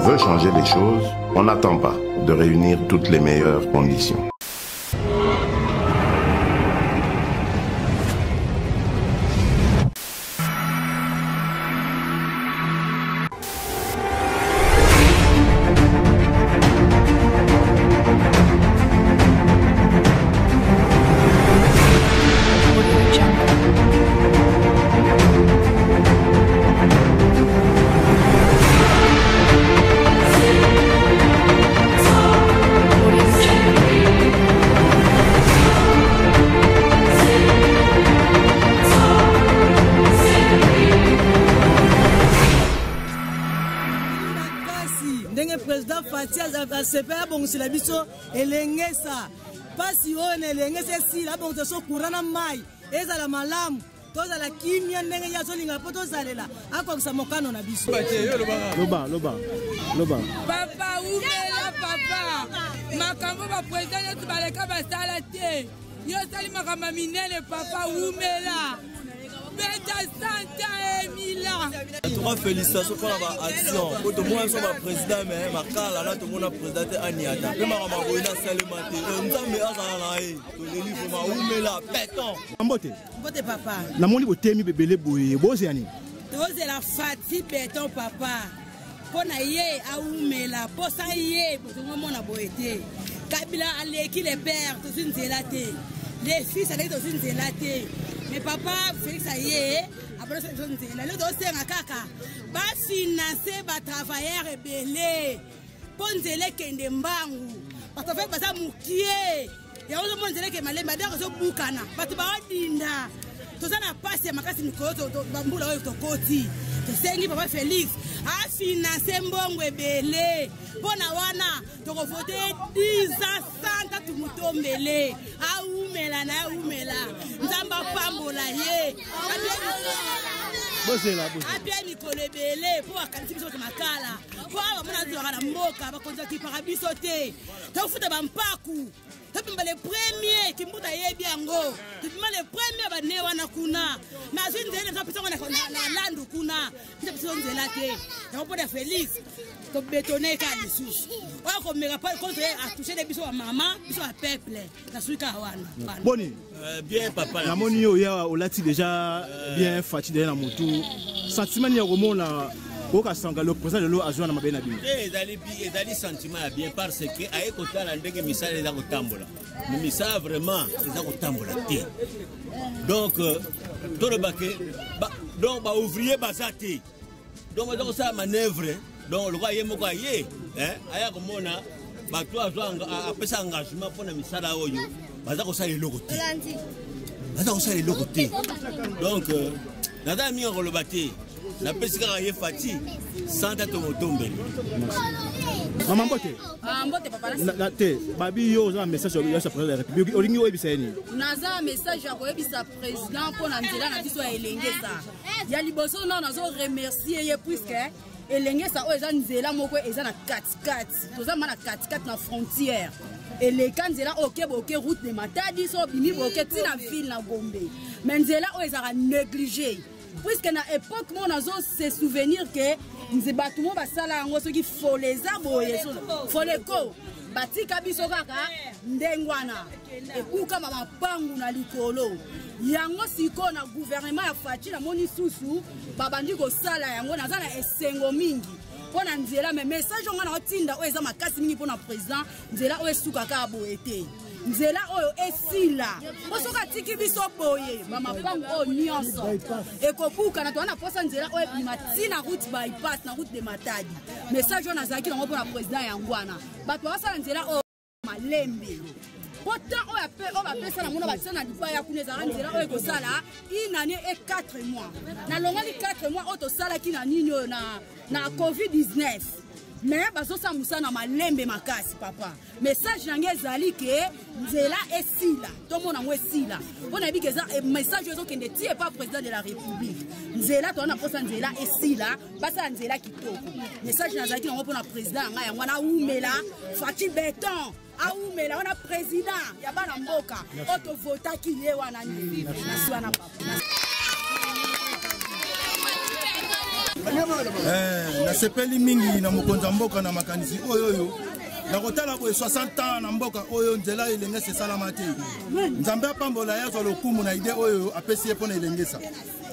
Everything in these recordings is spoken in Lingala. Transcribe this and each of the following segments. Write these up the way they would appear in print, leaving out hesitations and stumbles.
veut changer les choses, on n'attend pas de réunir toutes les meilleures conditions. Président Fatia sepela bon si la biso elengesa pasi one elengesa si la bon so kurana mai eza la malamu toza la kimia ndenge ya so linga poto zalela akokisa mokano na biso loba papa umela papa makambo ba president yetu baleka basala te yo sali makambo minene papa umela beta santa emila. Trois félicitations pour l'action. Pour tout le monde, le président, mais ma cala là, tout le monde a présenté Aniata. Mais ma maman, on a seulement dit, nous sommes à Zalaï. Tout le livre m'a ouvert là, béton. Mbote papa. La moni boté mi bébé boye, bozéani. Tozé la fatigue béton papa. Pona yé a oumela, posa yé, pour tout le monde a boété. Kabila aleki les pères, tout une zélaté. Les fils avec tout une zélaté. Mais papa, Félix Aye, après cette chose, la lutte aussi en caca. Bas financer, bas travailleurs rebellés. Ponzele Kendembangu. Parce que fait ça moukier. Et on demande que malé, madame, so boukana. Parce que bah dinda. Tout ça n'a pas c'est ma casse Nicolas, bambou là au côté. Tu sais, papa Félix a financé mbongo rebellé. Bonawana, tu vas voter 10 ans sans tout moutombele. Ah oumela na oumela. Nzamba pambola ye. Bozela. Abia Nicolas belé pour akanti biso makala. Pour amona zora na mboka ba konza ki parabiso te. Tu futa ba mpaku. Tu peux le premier qui mbuta yebi yango. Tu peux le premier ba ne wana kuna. Na zindele za pesa wana na landu kuna. Tu peux nzela te. Ya pour Félix. To bétonner ka dessous. On comme mega pas contre à toucher des bisous à maman, bisous à peuple. Na suika wana. Boni. Bien papa. La moni yo ya olati déjà bien fatigué na motu. Sentiment ya romona oka sanga le président de l'eau azwa na mabena bino. Ezali sentiment bien parce que aye kota la ndenge misala eza kotambola. Mais misala vraiment eza kotambola te. Donc tout le baquet donc ba ouvrier bazate. Donc on ça manœuvre. Donc le roi yemoko aye aya komona bato azwa apesa engagement pour na misala oyo baza ko sala eloko te. Baza ko sala eloko te. Donc nada mi ngolo bate na pesika ye fati santa to motombele. Maman Mbote. Mbote papa. Na te babi yo za message ya sa président de la République olingi oyebiseni. Naza message ya koyebisa président pour na nzela na biso ya elengesa. Ya liboso na nazo remercier ye puisque elengesa o eza nzela moko eza na 4x4 toza mana 4x4 na frontière eleka nzela okeboke route de Matadi so bimi boke tina ville na Gombe mais nzela o eza négligé puisque na époque mon nazo se souvenir que nzebatu mo basala yango soki foleza boye so foleko batika biso kaka ndengwana ekuka mama pangu na likolo yango siko na gouvernement ya Fachi na moni susu babandi ko sala yango naza na esengo mingi pona nzela mais message nga na otinda o eza makasi mingi pona président nzela o esuka ka boete nzela oyo esila bosoka tiki biso boye mama pangu o nyonso ekobuka na tona posa nzela o matina route bypass na route de Matadi message on azaki na pona président yangwana bato basala nzela o malembe. Pourtant, on va faire ça, on va faire ça, une année et 4 mois. Dans le 4 mois, on a fait na Covid-19. Mais bazo sa musa na malembe makasi papa. Message nange zali ke nzela esila. Tout monde en esila. On a dit que ça message zo kende ti est pas président de la République. Nzela to na posa nzela esila, basa nzela kitoko. Message na zali na pona président nga ya mwana umela, Fati Béton. Aoumela on a président ya bana mboka auto vota ki le wana ni na swana papa. nasepeli mingi na mokonzi ya mboka na makanisi oyo nakotala boye 60 ans na mboka oyo nzela elengesa esalama te nzambe apambola ye azwa lokumu na ide oyo apesi ye mpona elengesa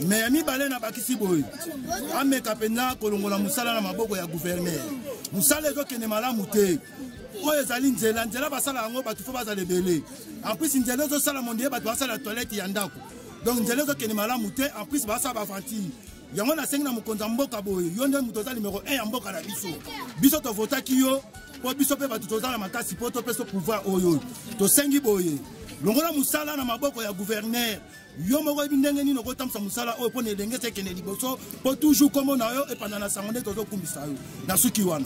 me ya mibale na bakisi boye ameka mpenza kolongola mosala na maboko ya guverner mosala ezokende malamu te oyo ezali nzela basala yango bato fo bazala ebele en plus nzela ezosala mondie bato basala toilette ya ndako donc nzela ezokende malamu te en plus basala bavantire yango nasengi na mokonzi ya mboka boye yo nde moto aza numero 1 ya mboka na biso tovotaki yo po biso mpe bato tozala makasi po topesa pouvoir oyo tosengi boye longola mosala na maboko ya guverner yo moko yebi ndenge nini okotambwisa mosala oyo mpona elengesa ekende liboso po toujours kombo na yo epanda na sango nde tozokumbisa yo na suki wana.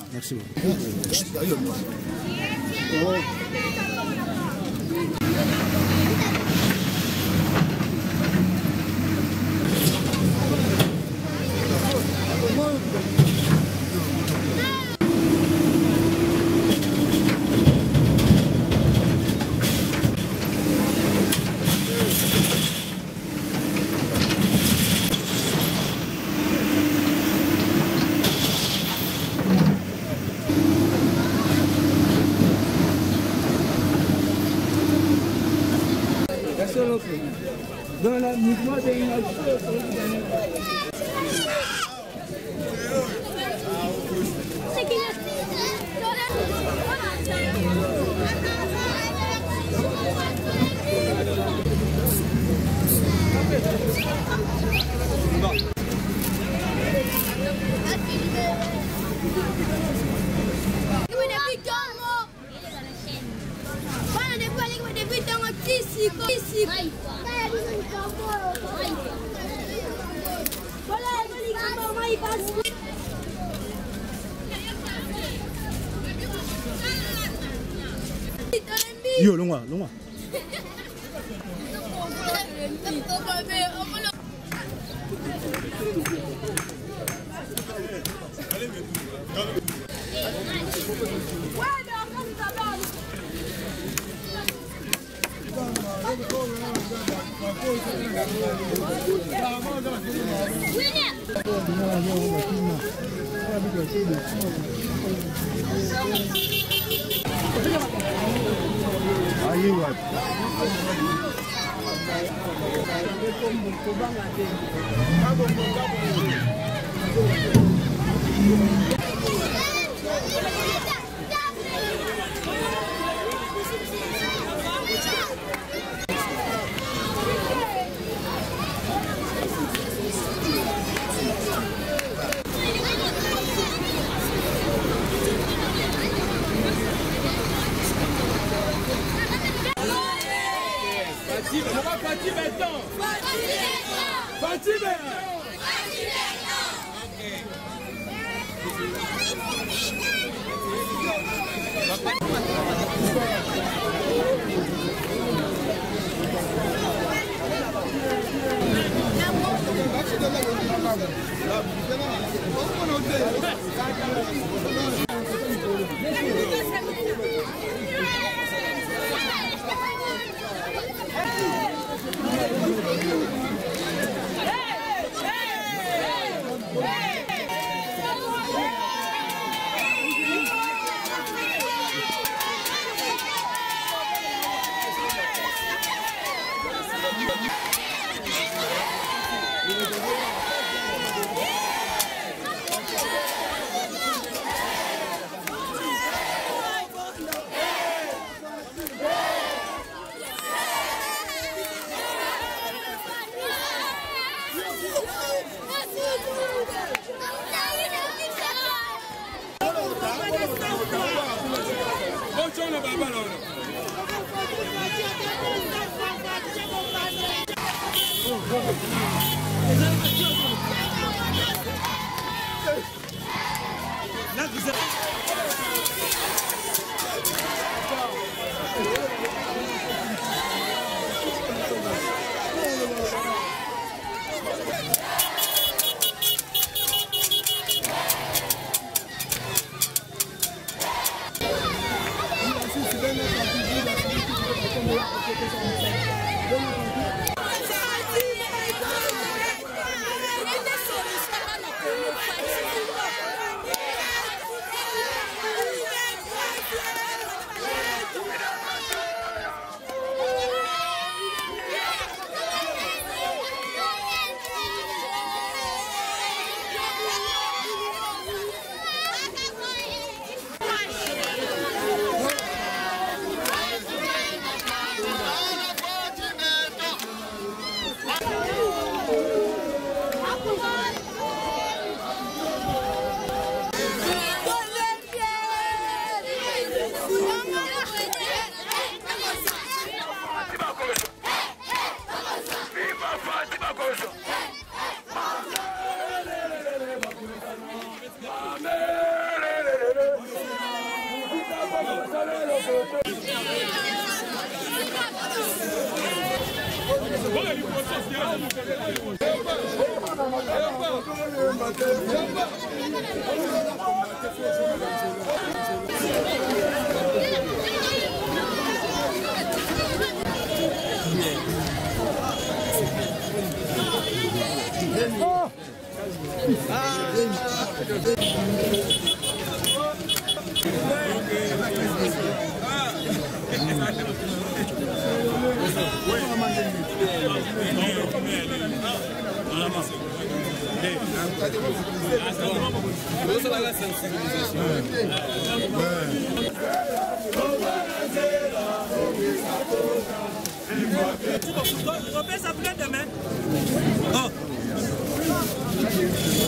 Dans le mouvement de Yo, loin. Aí, ué. Oh.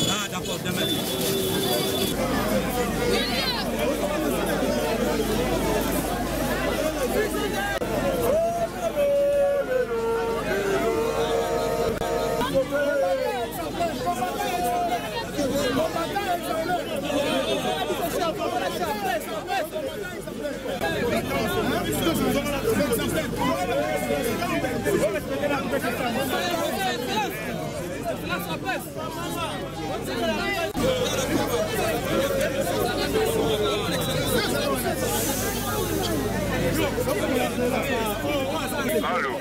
Ah d'accord, demain. Allô.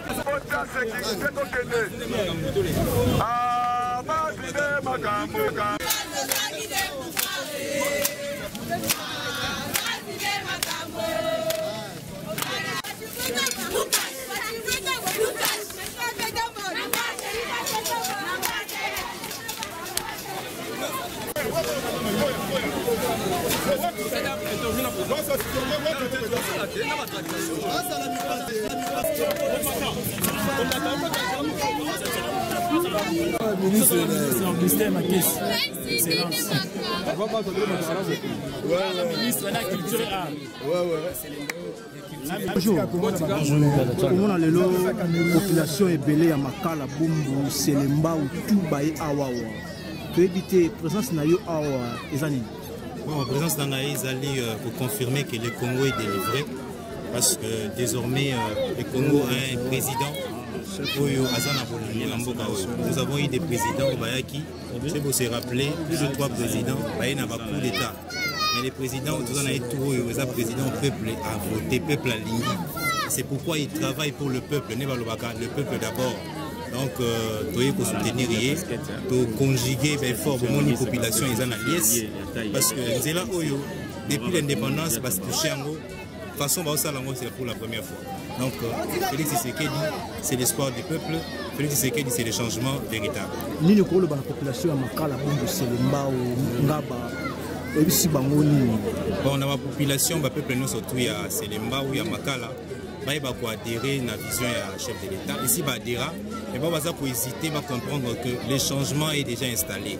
Ministre Augustin Makes. Ministre de la culture et art. Bonjour. Comment la population est belée à Makala, Bumbu, Selemba ou Toubaye Awawa. Que éviter présence nayo Awa Ezani. Bon, présence d'Anaïs Ali pour confirmer que le Congo est délivré parce que désormais le Congo a un président. Nous avons eu des présidents au Bayaki. Si vous vous rappelez, plus de 3 présidents, il n'y a pas coup d'État. Mais les présidents, les présidents peuple a voté, peuple a ligné. C'est pourquoi ils travaillent pour le peuple, le peuple d'abord. Donc, il faut soutenir, il conjuguer fort la population et les alliés. Parce que depuis l'indépendance, parce que chez Ango, de toute façon, c'est pour la première fois. Donc, Félix Tshisekedi, c'est l'espoir du peuple. Félix Tshisekedi, c'est le changement véritable. Ni le la population à Makala, Bumbu, Selemba ou Ngaba, et ici Bangoni. Bon, la population, le peuple, nous surtout à Selemba ou à Makala, il va adhérer à la vision du chef de l'État. Ici, il va adhérer, et il va hésiter, va comprendre que le changement est déjà installé.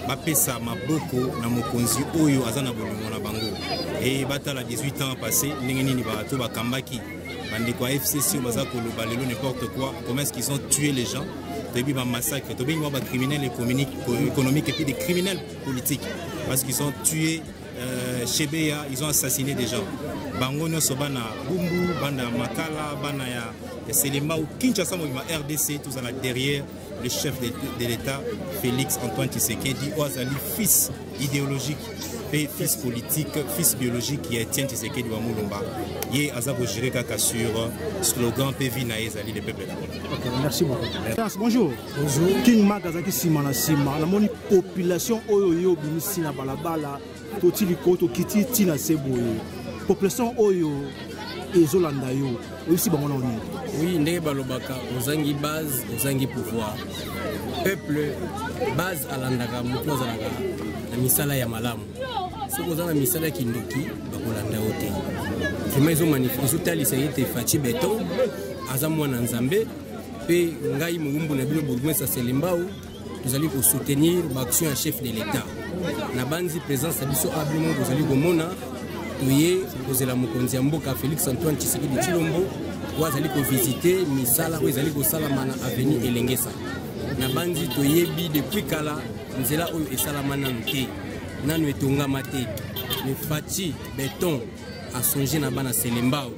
Bapesa Maboko na mokonzi oyo azana bolimo na bango et batala 18 ans passé ndenge ni bato bakambaki bande kwa FCC baza koloba lelo n'importe quoi, comment est-ce qu'ils ont tué les gens, depuis ba massacre, depuis ba criminels économiques et puis des criminels politiques parce qu'ils ont tué chez Beya, ils ont assassiné des gens. Bango no sobana Bumbu, banda Makala, bana ya Selemba ou Kinshasa mo RDC tout ça là derrière le chef de l'État, Félix Antoine Tshisekedi, Ouazali, fils idéologique, fils politique, fils biologique qui est Etienne Tshisekedi wa Mulumba. Yé azabo géré kaka sur slogan PV na ezali le peuple d'abord. Ok, merci beaucoup. Bonjour. Bonjour. King Magazaki Simana Sima, la moni population oyo yo binisi na balabala, toti likoto kiti tina seboye. Population oyo ezolanda yo. Aussi bango na oni. Oui, ndenge balobaka ozangi base, ozangi pouvoir. Peuple base alandaka mutu azalaka na misala ya malamu. Soki oza na misala ya kindoki bakolanda yo te. Vraiment ezomanifeste ezotalisa ete Faci Beton aza mwana nzambe mpe ngai mongumbu na bino bourgmestre Selembao tozali kosoutenir baaction ya chef de l'État. Na banzi présence ya biso ablement bozali komona toye kozela mokonzi ya mboka Félix Antoine Tshisekedi Tshilombo wazali ko visiter misala ko ezali ko salama na avenue Elengesa. Na banzi toyebi depuis kala nzela oyo esalama nanu te. Nanu etongama te. Le Faci Beton a songé na bana Selembao,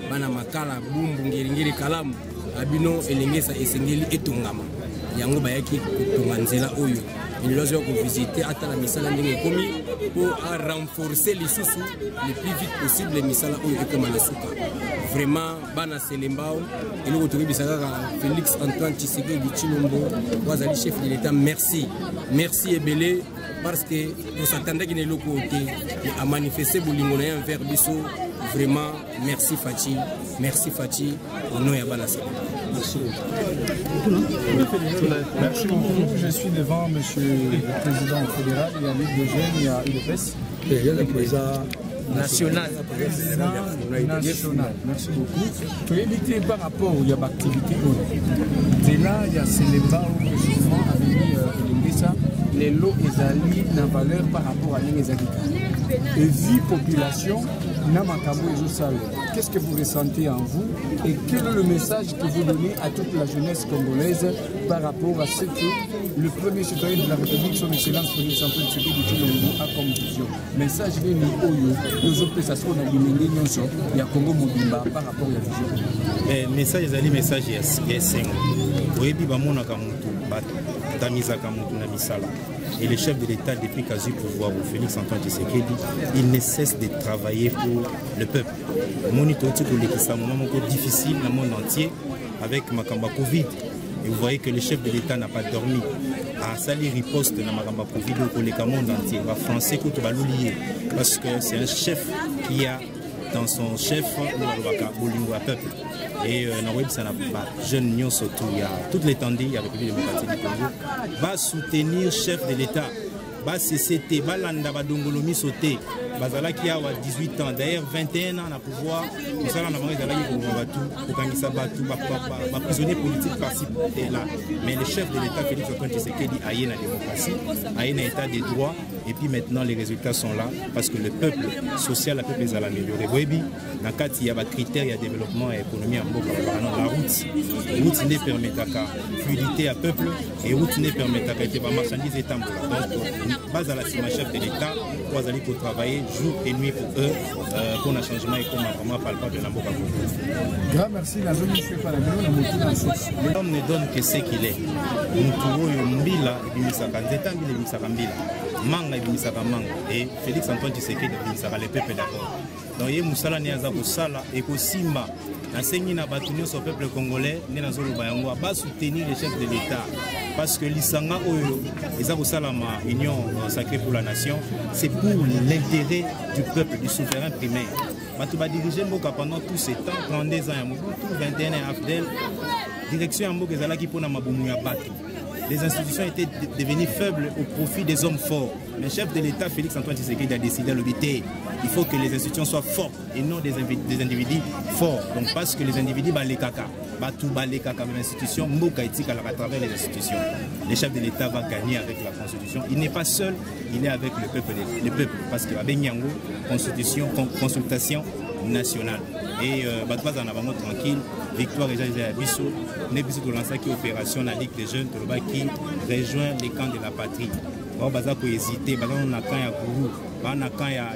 bana Makala, Bumbu, Ngeringeri Kalamu, abino Elengesa esengeli etongama. yango bayaki kotonga nzela oyo elelo azoya kovisite atala misala ndenge ekomi mpo arenforcer lisusu le plus vite possible misala oyo ekoma na suka. Vraiment bana selembao eloko tokebisa kaka Félix Antoine Tshisekedi Tshilombo wazali chef de l'État, merci ebele parce que tosatandaki na eloko te a manifester bolingo na ye envers biso. Vraiment merci Fachi au nom ya bana selembao. Merci beaucoup. Je suis devant monsieur le président fédéral, il y a Ligue de Jeunes, il y a UDPS. Il y a le président national. Merci beaucoup. Pour éviter par rapport à l'activité, de là, il y a Selembao précisément avec l'Inglisa, les lots ezali na valeur par rapport à l'Inglisa. Et vie population, qu'est-ce que vous ressentez en vous et quel est le message que vous donnez à toute la jeunesse congolaise par rapport à ce que le premier citoyen de la République, son Excellence Félix Antoine Tshisekedi Tshilombo, a comme vision? Message de nous, nous autres, ça soit dans l'Imenge Nyonso, il y a Congo Mobimba par rapport à la vision. Message ezali message ya sengo. Oyebi bamona kamutu batamiza kamutu na misala. Et le chef de l'État, depuis qu'a eu pouvoir, Félix Antoine Tshisekedi, il ne cesse de travailler pour le peuple. Monitor c'est un moment difficile dans le monde entier avec Makamba Covid. Et vous voyez que le chef de l'État n'a pas dormi. À sali riposte dans Makamba Covid pour le monde entier. Les Français qui ont parce que c'est un chef qui a dans son chef le peuple. Et dans le web, ça n'a pas jeune Nyon surtout, il y a toute l'étendue avec la République démocratique du Congo, va soutenir le chef de l'État, va CCT, va landa, va dongolomi sauter, bazala qui a 18 ans, d'ailleurs 21 ans à pouvoir, nous allons en avoir des prisonniers politiques participer là. Mais le chef de l'État, Félix Antoine Tshisekedi, a une démocratie, a un état de droit, et puis maintenant les résultats sont là, parce que le peuple social, le peuple est à l'améliorer. Dans le cas il y a des critères, il y a développement et économie en Boka, la route ne permet pas fluidité à peuple, et route ne permet pas que les marchandises étant donc, base à la chef de l'État, pour aller travailler jour et nuit pour eux, pour un changement et comme vraiment palpable de la Boka. Grand merci, la zone l'homme ne donne que ce qu'il est. Manga ibimisaka manga et Félix Antoine Tshisekedi ibimisaka le peuple d'abord. Donc ye musala ni aza kosala et kosimba na sengi na batunyo so peuple congolais ne na zolo bayango ba soutenir le chef de l'État parce que lisanga oyo eza kosala ma union sacrée pour la nation, c'est pour l'intérêt du peuple, du souverain primaire. Batu ba diriger mboka pendant tous ces temps 32 ans ya Mobutu, 21 ans AFDEL, direction ya mboka ezala ki pona mabumu ya bato. Les institutions étaient devenues faibles au profit des hommes forts. Le chef de l'État, Félix Antoine Tshisekedi, a décidé à l'obiter. Il faut que les institutions soient fortes et non des individus forts. Donc parce que les individus, les caca, tout les caca, mais l'institution, à travers les institutions. Le chef de l'État va gagner avec la Constitution. Il n'est pas seul, il est avec le peuple. Parce qu'avec Nyango, consultation nationale. Et Batouaz en avant tranquille, victoire déjà à Bissot, nous avons lancé une opération dans la Ligue des jeunes qui rejoint les camps de la patrie. On va hésiter, on a quand il y a Gourou, on a quand il y a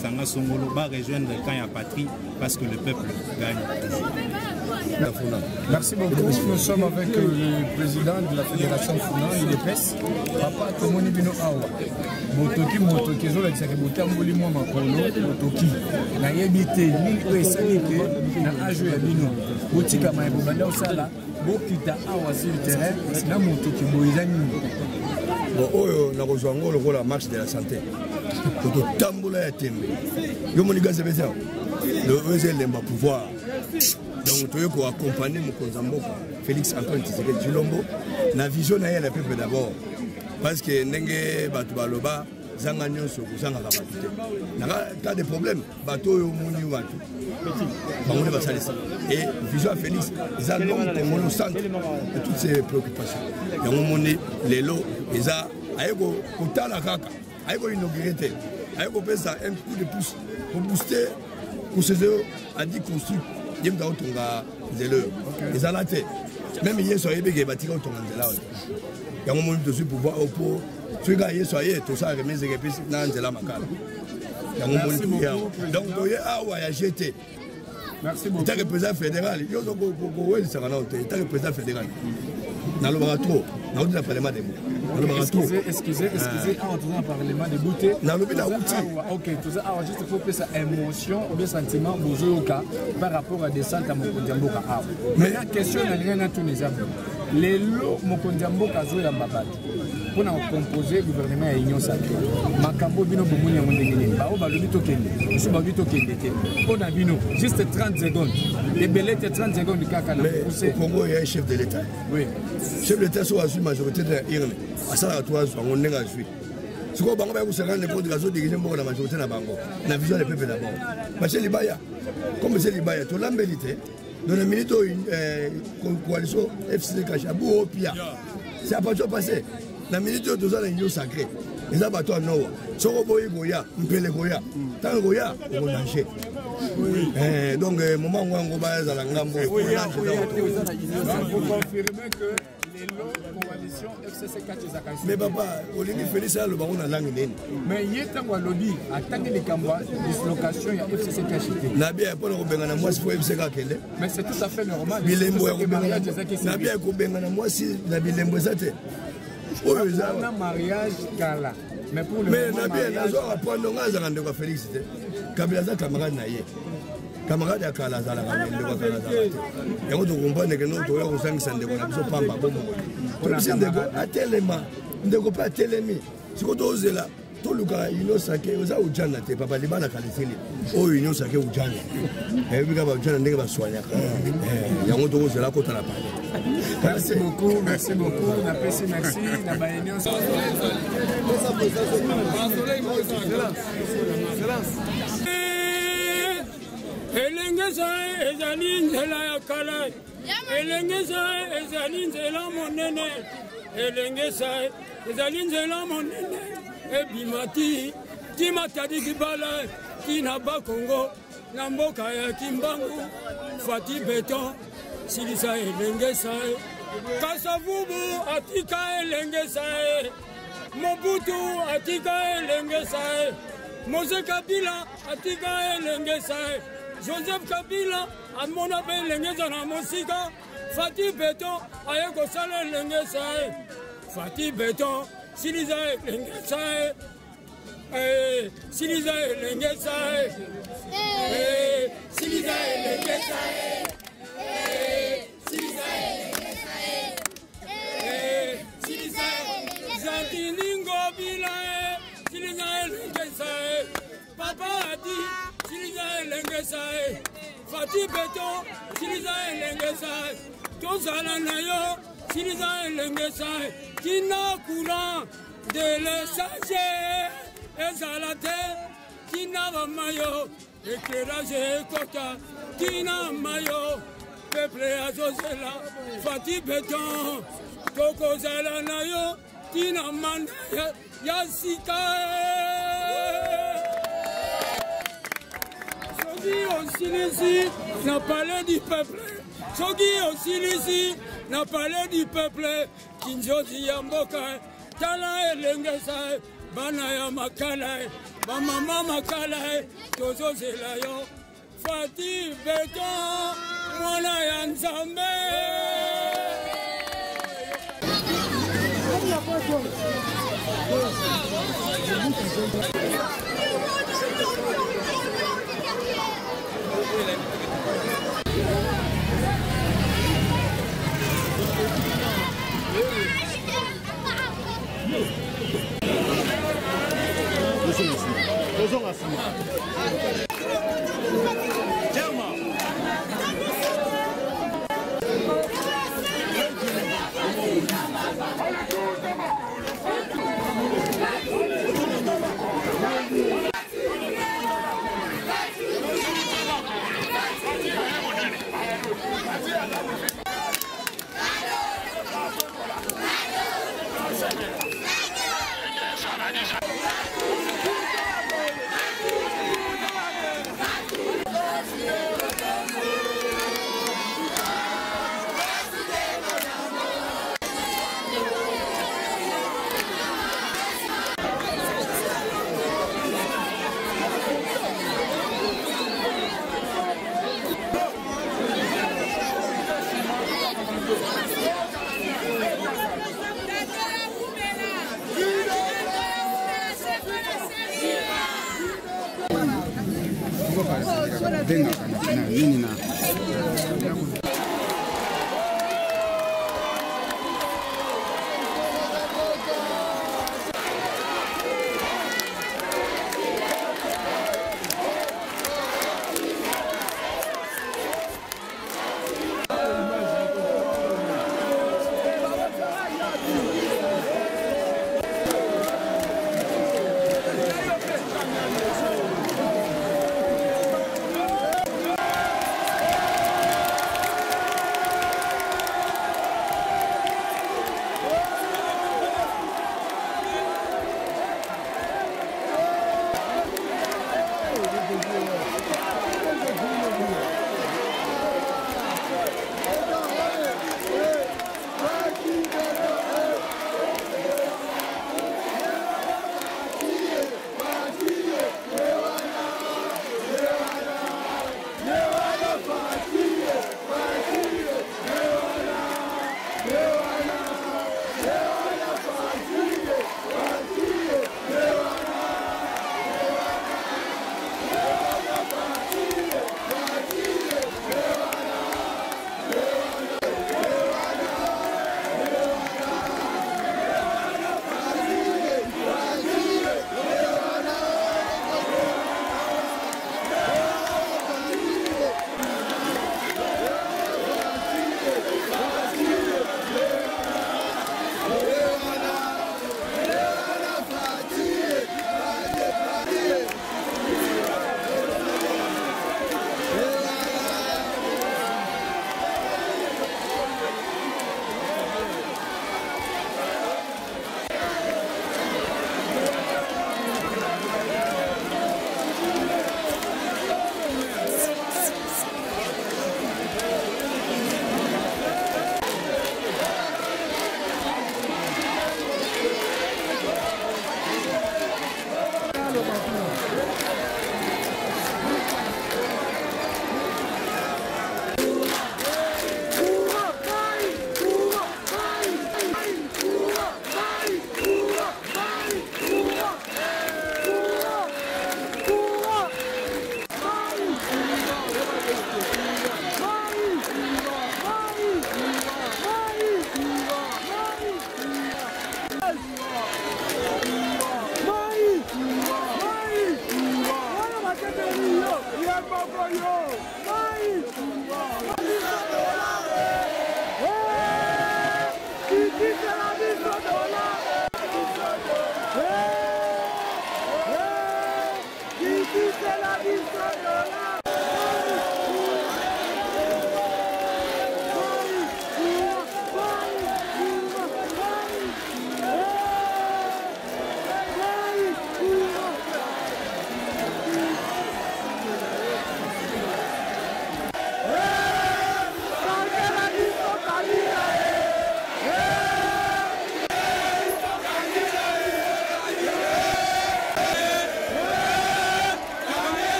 Sanga Songolo, on va rejoindre le camp de la patrie parce que le peuple gagne toujours. Merci beaucoup. Nous sommes avec le président de la Fédération Funa, l'UDPS. Papa Tomoni Bino Awa. Motoki, Zola Tsakebota Mboli Mwa Makolo, Motoki. Na yebite, ni Oesanike, na Ajo Yabino. Botika Maïbobanda Osala, Bokita Awa sur le terrain, na Motoki Boizani. Oyo, na Rosango, la marche de la santé. Toto Tambola Yatembe. Yomoniga Sebeza. Le Ezelemba pouvoir. Donc, tu veux accompagner mon Konzamboka, Félix Antoine Tshisekedi Tshilombo, na vision na le peuple d'abord. Parce que Nenge Batubaloba, Zanganyo Soko, Zangaka Batute. T'as des problèmes, Bato Moni Watu. Et vision à Félix, ils ont l'homme au centre de toutes ces préoccupations. Il y a un moment, les lots, ils ont Aïgo Kotala Kaka, Aïgo inaugurité, Aïgo Pesa un coup de pouce pour booster, pour se dire, a dit construire. Même hier soir, il y a bâti autour de là. Il y a un moment de pouvoir au pot. Tu as hier soir, tout ça remis des épices dans la macala. Il y a un moment de donc, il y a jeté. Merci beaucoup. Il y a le président fédéral. Il y a le président fédéral. Dans le bras trop. on dit le Parlement des beautés. Excusez, on dit le Parlement des beautés. Ok, tout ça, juste pour que ça émotion ou bien sentiment, par rapport à des centres à Mokondiamboka. Mais la question n'est rien à tout les amis. Les lots Mokondiamboka jouent la babate. Pour composer le gouvernement à l'Union sacrée. Makambo bino bomoni ya mondengene. Bao balobi tokende. Musu babi tokende te. On a bino juste 30 secondes. Les belettes 30 secondes kaka na pousser. Au Congo il y a un chef de l'État. Oui. Chef de l'État soit la majorité de l'Irne. À ça la toi on n'est pas joué. Ce qu'on bango ba ku sanga ne compte gazo diriger mboko la majorité na bango. Na vision des peuples d'abord. Parce que Libaya comme c'est Libaya to l'ambelité dans la minute coalition FCC Kachabou au Pia. C'est à partir passé. La minute où nous avons l'union sacrée, les abattoirs à Noah, Soroboy Goya, Mpele Goya, tant Goya, on a lâché. Donc, moment où on va à la Ngambo, on a lâché. Vous confirmez que les lots coalition FCC 4 mais papa, on est Félix le baron à langue. Mais il y a un lobby, à tant que les Cambas, dislocation, il y a FCC 4. Nabia, pour le Robert, moi, c'est pour FCC 4. Mais c'est tout à fait normal. Nabia, moi, si la Bilembo, c'était. On a un mariage Kala. Mais pour le moment, Félix, camarade camarade à Kala, et on comprend que nous avons 500 de Pamba. À Téléma, ne go pas Télémi. Si on ose là, tout le cas, il nous sacré aux Aoudjana, papa Libana Kalisini, oh, il nous sacré aux Djana. Et puis, Aoudjana n'est pas soigné. Il y a un autre chose là, quand on a parlé. Merci beaucoup, merci beaucoup. On apprécie, merci. Elengesa ezali nzela ya kala. Elengesa ezali nzela monene. Elengesa ezali nzela monene. Ebimati timatadi kibala kinaba Kongo na mboka ya Kimbangu Fati Beton silisa elengesa Kasavubu atika elengesa Mobutu atika elengesa Mose Kabila atika elengesa Joseph Kabila amona be elengesa na mosika Fati Beton ayeko sala elengesa Fati Beton silisa elengesa silisa elengesa silisa elengesa Zantiningo bila silisa elengesa Papa adi silisa elengesa Fati Beton silisa elengesa Tozala na yo silisa elengesa Kina kuna de l'esage ezalate Kina mayo éclairage kota Kina mayo peuple azozela Fati Beton Toko zala na yo Kina manda ya sika Sogi Osilisi na palais du peuple Sogi Osilisi na palais du peuple Kinjozi ya mboka Tala elengesa Bana ya makala Ba mama makala Tozo zela yo Fati Beton Mwana ya Nzambe babengaka na nini na